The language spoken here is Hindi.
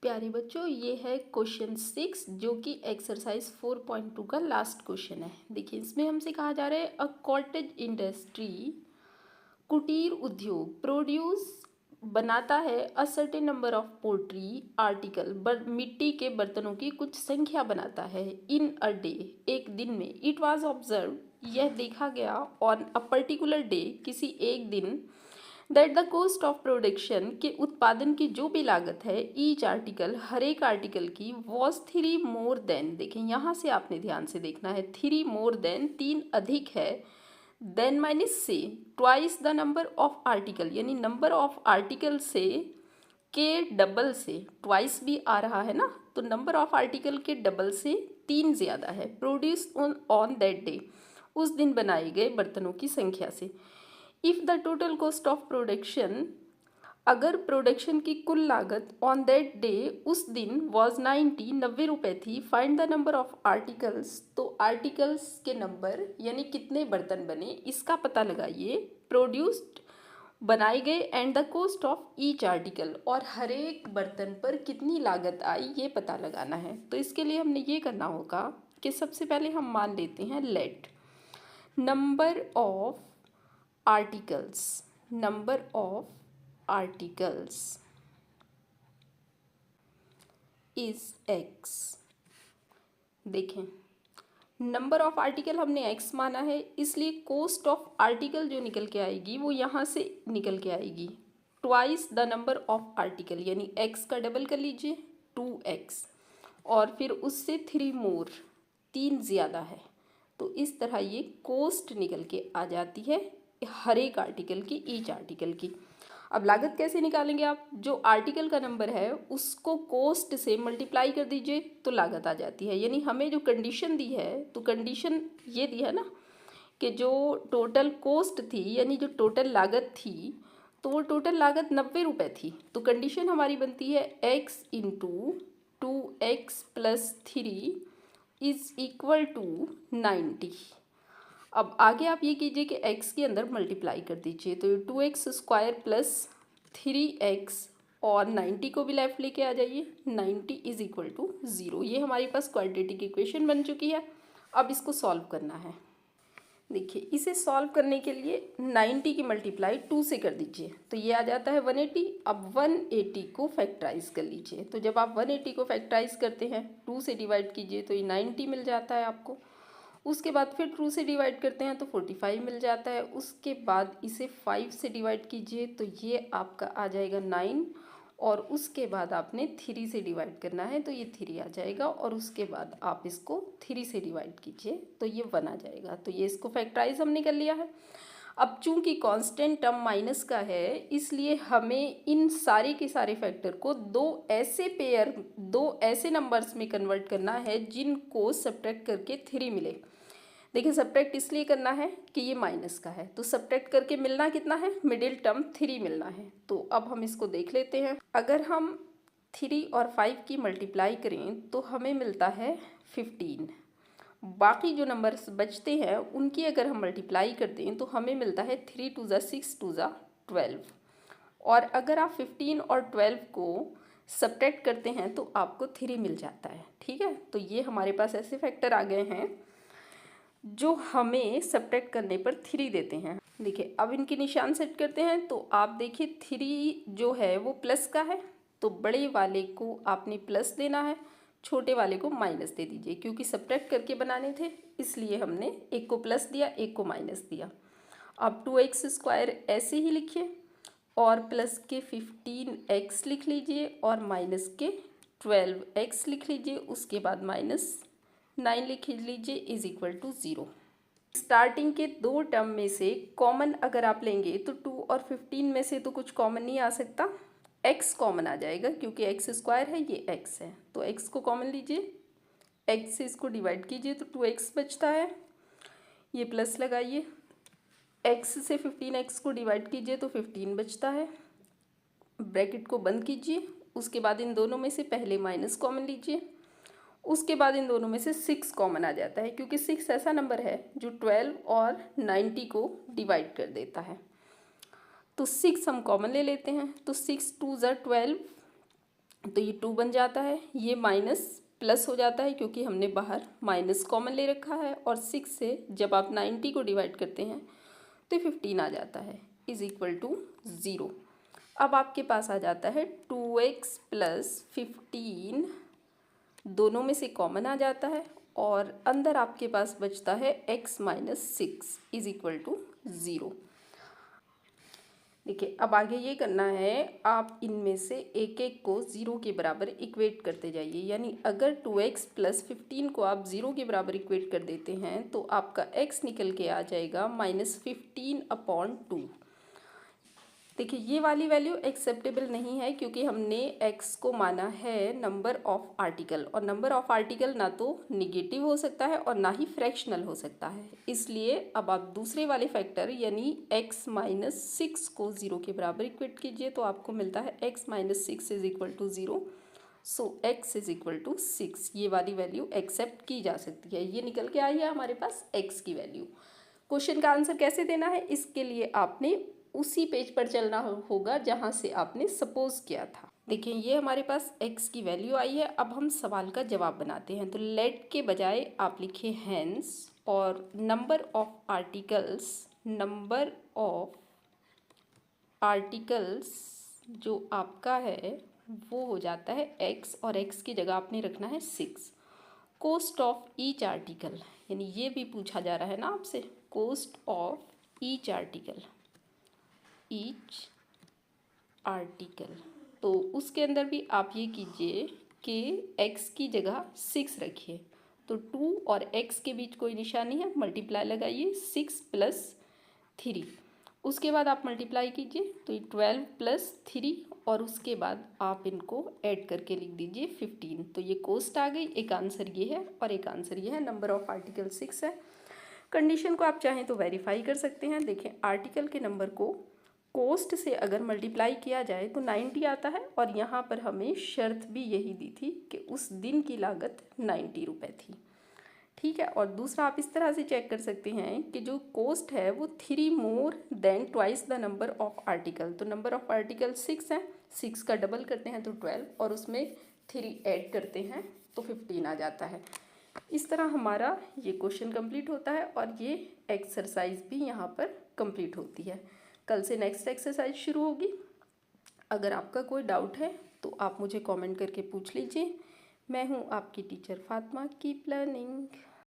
प्यारे बच्चों, ये है क्वेश्चन 6 जो कि एक्सरसाइज 4.2 का लास्ट क्वेश्चन है। देखिए, इसमें हमसे कहा जा रहा है अ कॉटेज इंडस्ट्री, कुटीर उद्योग प्रोड्यूस बनाता है a certain number of pottery article, मिट्टी के बर्तनों की कुछ संख्या बनाता है इन अ डे, एक दिन में। इट वाज ऑब्जर्व, यह देखा गया, ऑन अ पर्टिकुलर डे, किसी एक दिन, that the cost of production, के उत्पादन की जो भी लागत है, ईच आर्टिकल, हर एक आर्टिकल की, वॉज 3 मोर देन, देखें यहाँ से आपने ध्यान से देखना है, 3 मोर देन, 3 अधिक है, देन माइनस से, twice the number of article, यानी नंबर ऑफ आर्टिकल से के डबल से, ट्वाइस भी आ रहा है ना, तो नंबर ऑफ आर्टिकल के डबल से 3 ज़्यादा है, प्रोड्यूस ऑन दैट डे, उस दिन बनाए गए बर्तनों की संख्या से। If the total cost of production, अगर प्रोडक्शन की कुल लागत ऑन दैट डे, उस दिन, वॉज 90 रुपये थी, find the number of articles, तो आर्टिकल्स के नंबर यानी कितने बर्तन बने इसका पता लगाइए, प्रोड्यूस्ड बनाए गए, and the cost of each article, और हर एक बर्तन पर कितनी लागत आई ये पता लगाना है। तो इसके लिए हमने ये करना होगा कि सबसे पहले हम मान लेते हैं let number of articles, number of articles is x। देखें, नंबर ऑफ आर्टिकल हमने x माना है, इसलिए कॉस्ट ऑफ आर्टिकल जो निकल के आएगी वो यहाँ से निकल के आएगी, twice the number of article, यानी x का डबल कर लीजिए 2x, और फिर उससे 3 मोर, 3 ज़्यादा है, तो इस तरह ये कॉस्ट निकल के आ जाती है हर एक आर्टिकल की, ईच आर्टिकल की। अब लागत कैसे निकालेंगे आप, जो आर्टिकल का नंबर है उसको कॉस्ट से मल्टीप्लाई कर दीजिए तो लागत आ जाती है। यानी हमें जो कंडीशन दी है, तो कंडीशन ये दी है ना कि जो टोटल कॉस्ट थी, यानी जो टोटल लागत थी, तो वो टोटल लागत 90 रुपये थी, तो कंडीशन हमारी बनती है x into 2x plus 3 is equal to 90। अब आगे आप ये कीजिए कि x के अंदर मल्टीप्लाई कर दीजिए, तो ये 2x² प्लस 3x, और 90 को भी लेफ्ट लेके आ जाइए, 90 इज इक्वल टू 0। ये हमारे पास क्वाड्रेटिक इक्वेशन बन चुकी है। अब इसको सॉल्व करना है। देखिए, इसे सॉल्व करने के लिए 90 की मल्टीप्लाई 2 से कर दीजिए, तो ये आ जाता है 180। अब 180 को फैक्टराइज कर लीजिए, तो जब आप 180 को फैक्टराइज करते हैं 2 से डिवाइड कीजिए तो ये 90 मिल जाता है आपको। उसके बाद फिर 2 से डिवाइड करते हैं तो 45 मिल जाता है। उसके बाद इसे 5 से डिवाइड कीजिए तो ये आपका आ जाएगा 9, और उसके बाद आपने 3 से डिवाइड करना है तो ये 3 आ जाएगा, और उसके बाद आप इसको 3 से डिवाइड कीजिए तो ये 1 आ जाएगा। तो ये इसको फैक्टराइज हमने कर लिया है। अब चूंकि कांस्टेंट टर्म माइनस का है, इसलिए हमें इन सारे के सारे फैक्टर को दो ऐसे नंबर्स में कन्वर्ट करना है जिनको सब्ट्रैक्ट करके 3 मिले। देखिए, सब्ट्रैक्ट इसलिए करना है कि ये माइनस का है, तो सब्ट्रैक्ट करके मिलना कितना है, मिडिल टर्म 3 मिलना है। तो अब हम इसको देख लेते हैं। अगर हम 3 और 5 की मल्टीप्लाई करें तो हमें मिलता है 15। बाकी जो नंबर्स बचते हैं उनकी अगर हम मल्टीप्लाई कर दें तो हमें मिलता है 3 2 ज़ा 6 2 ज़ा 12। और अगर आप 15 और 12 को सब्ट्रैक्ट करते हैं तो आपको 3 मिल जाता है। ठीक है, तो ये हमारे पास ऐसे फैक्टर आ गए हैं जो हमें सब्ट्रैक्ट करने पर 3 देते हैं। देखिए, अब इनके निशान सेट करते हैं, तो आप देखिए 3 जो है वो प्लस का है, तो बड़े वाले को आपने प्लस देना है, छोटे वाले को माइनस दे दीजिए, क्योंकि सब्ट्रैक्ट करके बनाने थे इसलिए हमने एक को प्लस दिया, एक को माइनस दिया। अब 2x² ऐसे ही लिखिए, और प्लस के 15x लिख लीजिए, और माइनस के 12x लिख लीजिए, उसके बाद -9 लिख लीजिए इज इक्वल टू 0। स्टार्टिंग के 2 टर्म में से कॉमन अगर आप लेंगे तो 2 और 15 में से तो कुछ कॉमन नहीं आ सकता, x कॉमन आ जाएगा, क्योंकि x² है, ये x है, तो x को कॉमन लीजिए, x से इसको डिवाइड कीजिए तो 2x बचता है, ये प्लस लगाइए, x से 15x को डिवाइड कीजिए तो 15 बचता है, ब्रैकेट को बंद कीजिए। उसके बाद इन दोनों में से पहले माइनस कॉमन लीजिए, उसके बाद इन दोनों में से 6 कॉमन आ जाता है, क्योंकि 6 ऐसा नंबर है जो 12 और 90 को डिवाइड कर देता है। तो 6 हम कॉमन ले लेते हैं, तो 6 2 ज़ा 12, तो ये 2 बन जाता है, ये माइनस प्लस हो जाता है क्योंकि हमने बाहर माइनस कॉमन ले रखा है, और 6 से जब आप 90 को डिवाइड करते हैं तो 15 आ जाता है, इज इक्वल टू 0। अब आपके पास आ जाता है 2x प्लस 15, दोनों में से कॉमन आ जाता है, और अंदर आपके पास बचता है x minus 6 is equal to 0। देखिए अब आगे ये करना है, आप इनमें से एक एक को 0 के बराबर इक्वेट करते जाइए, यानी अगर 2x प्लस 15 को आप 0 के बराबर इक्वेट कर देते हैं तो आपका x निकल के आ जाएगा -15/2। देखिए ये वाली वैल्यू एक्सेप्टेबल नहीं है क्योंकि हमने x को माना है नंबर ऑफ आर्टिकल, और नंबर ऑफ आर्टिकल ना तो निगेटिव हो सकता है और ना ही फ्रैक्शनल हो सकता है। इसलिए अब आप दूसरे वाले फैक्टर यानी x माइनस 6 को 0 के बराबर इक्वेट कीजिए, तो आपको मिलता है x minus 6 is equal to 0। So x is equal to 6, ये वाली वैल्यू एक्सेप्ट की जा सकती है। ये निकल के आई है हमारे पास x की वैल्यू। क्वेश्चन का आंसर कैसे देना है, इसके लिए आपने उसी पेज पर चलना होगा जहाँ से आपने सपोज किया था। देखिए ये हमारे पास x की वैल्यू आई है। अब हम सवाल का जवाब बनाते हैं, तो लेट के बजाय आप लिखिए हैंस, और नंबर ऑफ आर्टिकल्स जो आपका है वो हो जाता है x, और x की जगह आपने रखना है 6। कोस्ट ऑफ ईच आर्टिकल, यानी ये भी पूछा जा रहा है ना आपसे, कोस्ट ऑफ ईच आर्टिकल, तो उसके अंदर भी आप ये कीजिए कि x की जगह 6 रखिए, तो 2 और x के बीच कोई निशानी है, मल्टीप्लाई लगाइए 6 प्लस 3, उसके बाद आप मल्टीप्लाई कीजिए तो ये 12 प्लस 3, और उसके बाद आप इनको ऐड करके लिख दीजिए 15। तो ये कोस्ट आ गई, एक आंसर ये है और एक आंसर ये है, नंबर ऑफ आर्टिकल 6 है। कंडीशन को आप चाहें तो वेरीफाई कर सकते हैं। देखें आर्टिकल के नंबर को कोस्ट से अगर मल्टीप्लाई किया जाए तो 90 आता है, और यहाँ पर हमें शर्त भी यही दी थी कि उस दिन की लागत 90 रुपये थी। ठीक है, और दूसरा आप इस तरह से चेक कर सकते हैं कि जो कोस्ट है वो 3 more than twice the number of article, तो नंबर ऑफ आर्टिकल 6 है, 6 का डबल करते हैं तो 12, और उसमें 3 ऐड करते हैं तो 15 आ जाता है। इस तरह हमारा ये क्वेश्चन कंप्लीट होता है, और ये एक्सरसाइज भी यहाँ पर कंप्लीट होती है। कल से नेक्स्ट एक्सरसाइज शुरू होगी। अगर आपका कोई डाउट है तो आप मुझे कमेंट करके पूछ लीजिए। मैं हूँ आपकी टीचर फातिमा। Keep learning.